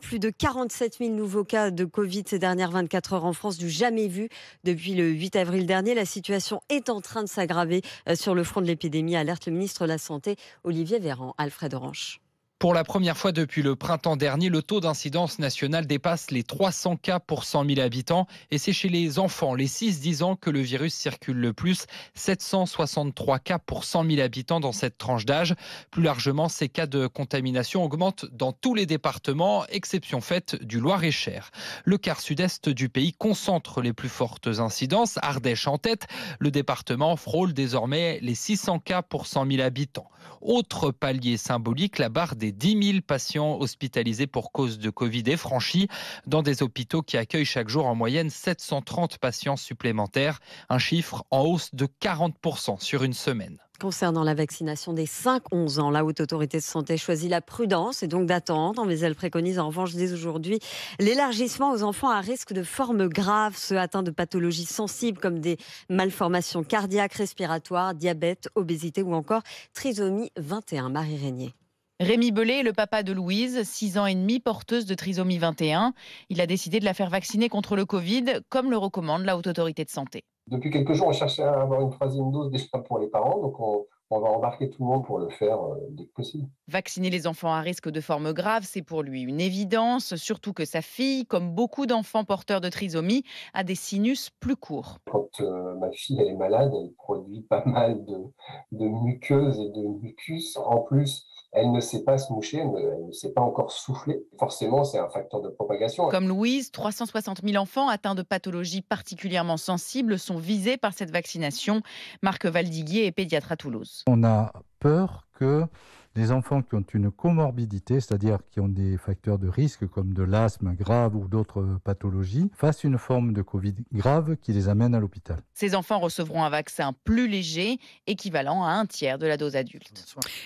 Plus de 47 000 nouveaux cas de Covid ces dernières 24 heures en France, du jamais vu depuis le 8 avril dernier. La situation est en train de s'aggraver sur le front de l'épidémie, alerte le ministre de la Santé, Olivier Véran. Alfred Orange. Pour la première fois depuis le printemps dernier, le taux d'incidence nationale dépasse les 300 cas pour 100 000 habitants. Et c'est chez les enfants, les 6-10 ans, que le virus circule le plus. 763 cas pour 100 000 habitants dans cette tranche d'âge. Plus largement, ces cas de contamination augmentent dans tous les départements, exception faite du Loir-et-Cher. Le quart sud-est du pays concentre les plus fortes incidences. Ardèche en tête. Le département frôle désormais les 600 cas pour 100 000 habitants. Autre palier symbolique, la barre des 10 000 patients hospitalisés pour cause de Covid est franchie dans des hôpitaux qui accueillent chaque jour en moyenne 730 patients supplémentaires, un chiffre en hausse de 40% sur une semaine. Concernant la vaccination des 5-11 ans, la Haute Autorité de Santé choisit la prudence et donc d'attendre, mais elle préconise en revanche dès aujourd'hui l'élargissement aux enfants à risque de formes graves, ceux atteints de pathologies sensibles comme des malformations cardiaques, respiratoires, diabète, obésité ou encore trisomie 21. Marie Régnier. Rémi Bellet est le papa de Louise, 6 ans et demi, porteuse de trisomie 21. Il a décidé de la faire vacciner contre le Covid, comme le recommande la Haute Autorité de Santé. Depuis quelques jours, on cherchait à avoir une troisième dose déjà pour les parents, donc on va embarquer tout le monde pour le faire dès que possible. Vacciner les enfants à risque de formes graves, c'est pour lui une évidence, surtout que sa fille, comme beaucoup d'enfants porteurs de trisomie, a des sinus plus courts. Quand ma fille elle est malade, elle produit pas mal de muqueuses et de mucus. En plus, elle ne sait pas se moucher, elle ne sait pas encore souffler. Forcément, c'est un facteur de propagation. Comme Louise, 360 000 enfants atteints de pathologies particulièrement sensibles sont visés par cette vaccination. Marc Valdiguier est pédiatre à Toulouse. On a peur que les enfants qui ont une comorbidité, c'est-à-dire qui ont des facteurs de risque comme de l'asthme grave ou d'autres pathologies, fassent une forme de Covid grave qui les amène à l'hôpital. Ces enfants recevront un vaccin plus léger, équivalent à un tiers de la dose adulte.